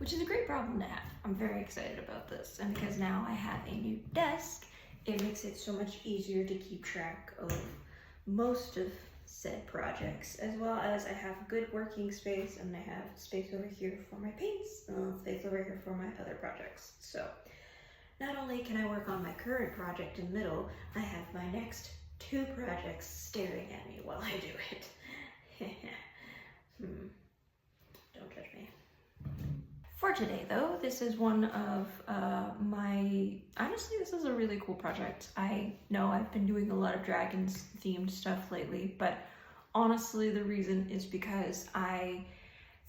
which is a great problem to have. I'm very excited about this, and because now I have a new desk, it makes it so much easier to keep track of most of said projects, as well as I have good working space, and I have space over here for my paints, and space over here for my other projects. So not only can I work on my current project in the middle, I have my next 2 projects staring at me while I do it. Don't judge me. For today though, this is one of honestly, this is a really cool project. I know I've been doing a lot of dragons themed stuff lately, but honestly the reason is because I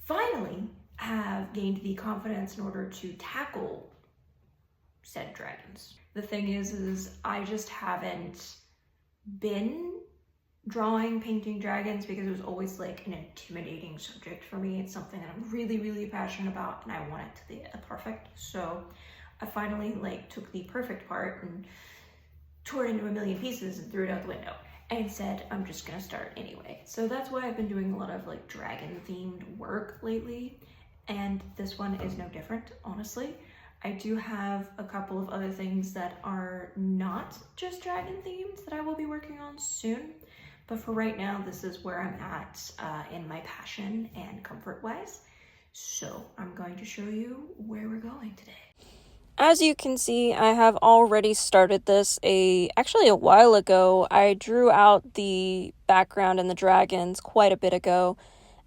finally have gained the confidence in order to tackle said dragons. The thing is I just haven't been painting dragons because it was always like an intimidating subject for me. It's something that I'm really, really passionate about, and I want it to be perfect. So I finally took the perfect part and tore it into a million pieces and threw it out the window and said, I'm just gonna start anyway. So that's why I've been doing a lot of dragon themed work lately, and this one is no different, honestly. I do have a couple of other things that are not just dragon themed that I will be working on soon. But for right now, this is where I'm at in my passion and comfort wise. So I'm going to show you where we're going today. As you can see, I have already started this actually a while ago. I drew out the background and the dragons quite a bit ago,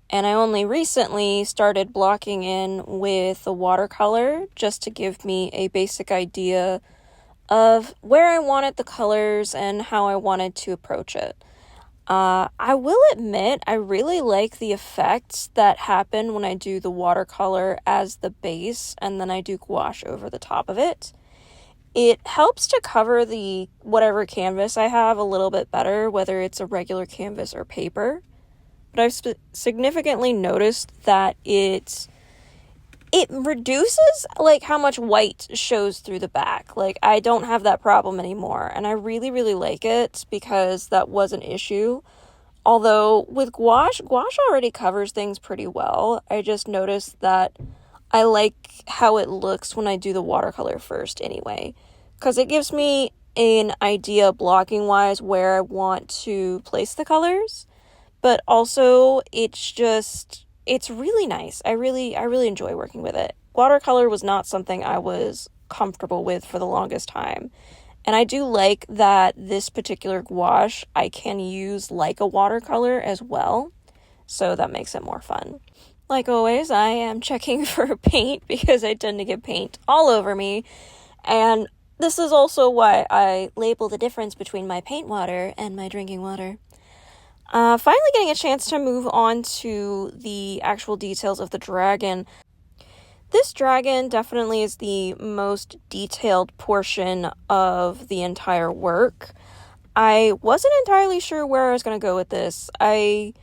and I only recently started blocking in with the watercolor just to give me a basic idea of where I wanted the colors and how I wanted to approach it. I will admit, I really like the effects that happen when I do the watercolor as the base and then I do gouache over the top of it. It helps to cover the whatever canvas I have a little bit better, whether it's a regular canvas or paper. But I've significantly noticed that it reduces how much white shows through the back. I don't have that problem anymore, and I really, really like it because that was an issue. Although with gouache already covers things pretty well. I just noticed that I like how it looks when I do the watercolor first anyway, because it gives me an idea blocking wise where I want to place the colors, but also it's really nice. I really enjoy working with it. Watercolor was not something I was comfortable with for the longest time. And I do like that this particular gouache I can use like a watercolor as well. So that makes it more fun. Like always, I am checking for paint because I tend to get paint all over me. And this is also why I label the difference between my paint water and my drinking water. Finally getting a chance to move on to the actual details of the dragon. This dragon definitely is the most detailed portion of the entire work. I wasn't entirely sure where I was going to go with this. I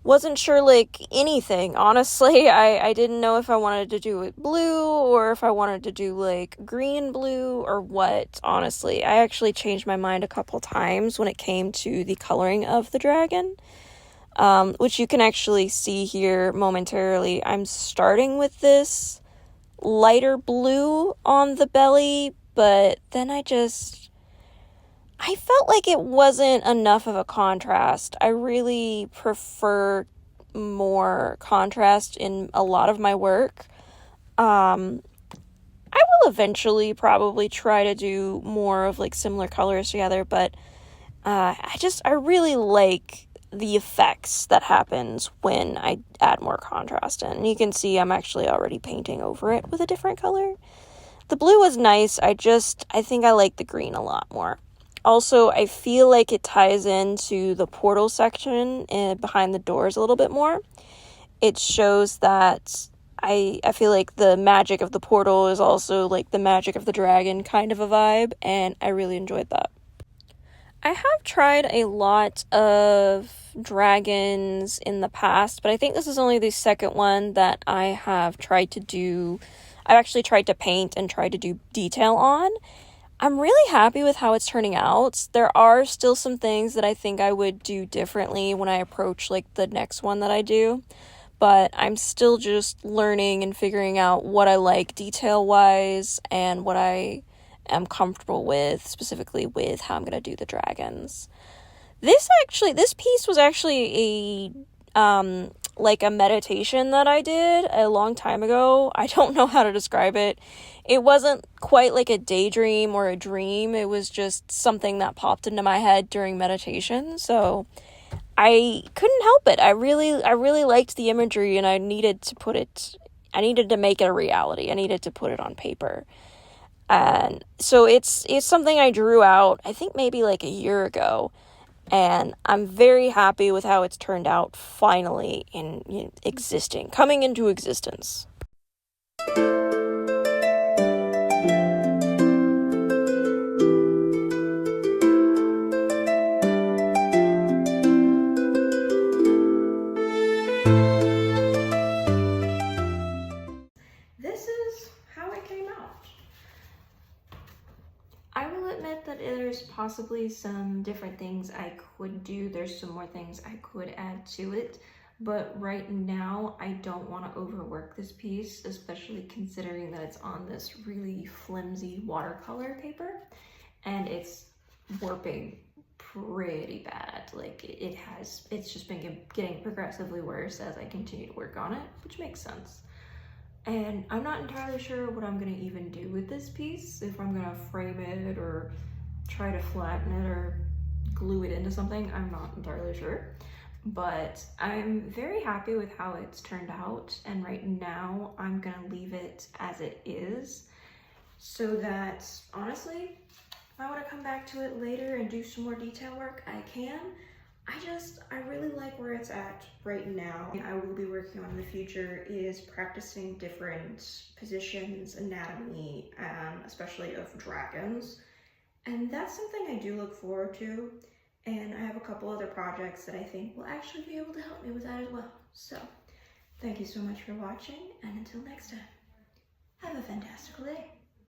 wasn't sure anything, honestly. I didn't know if I wanted to do it blue or if I wanted to do green blue or what, honestly. I actually changed my mind a couple times when it came to the coloring of the dragon, which you can actually see here momentarily. I'm starting with this lighter blue on the belly, but then I felt like it wasn't enough of a contrast. I really prefer more contrast in a lot of my work. I will eventually probably try to do more of similar colors together, but I really like the effects that happens when I add more contrast in. And you can see I'm actually already painting over it with a different color. The blue was nice. I think I like the green a lot more. Also, I feel like it ties into the portal section behind the doors a little bit more. It shows that I feel like the magic of the portal is also the magic of the dragon kind of a vibe, and I really enjoyed that. I have tried a lot of dragons in the past, but I think this is only the second one that I have tried to do. I've actually tried to paint and tried to do detail on. I'm really happy with how it's turning out. There are still some things that I think I would do differently when I approach the next one that I do. but I'm still just learning and figuring out what I like detail-wise and what I am comfortable with, specifically with how I'm going to do the dragons. This piece was actually like a meditation that I did a long time ago. I don't know how to describe it. It wasn't quite like a daydream or a dream. It was just something that popped into my head during meditation. So I couldn't help it. I really liked the imagery, and I needed to make it a reality. I needed to put it on paper. And so it's something I drew out, I think maybe like a year ago. And I'm very happy with how it's turned out finally coming into existence. This is how it came out. I will admit that there's possibly some different things I could do. There's some more things I could add to it, but right now I don't want to overwork this piece, especially considering that it's on this really flimsy watercolor paper and it's warping pretty bad. Like it's just been getting progressively worse as I continue to work on it, which makes sense. And I'm not entirely sure what I'm gonna even do with this piece, if I'm gonna frame it or try to flatten it or glue it into something. I'm not entirely sure, but I'm very happy with how it's turned out, and right now I'm gonna leave it as it is, so that honestly, if I want to come back to it later and do some more detail work, I can. I really like where it's at right now. I will be working on in the future is practicing different positions, anatomy, especially of dragons. And that's something I do look forward to. And I have a couple other projects that I think will actually be able to help me with that as well. So, thank you so much for watching, and until next time, have a fantastical day.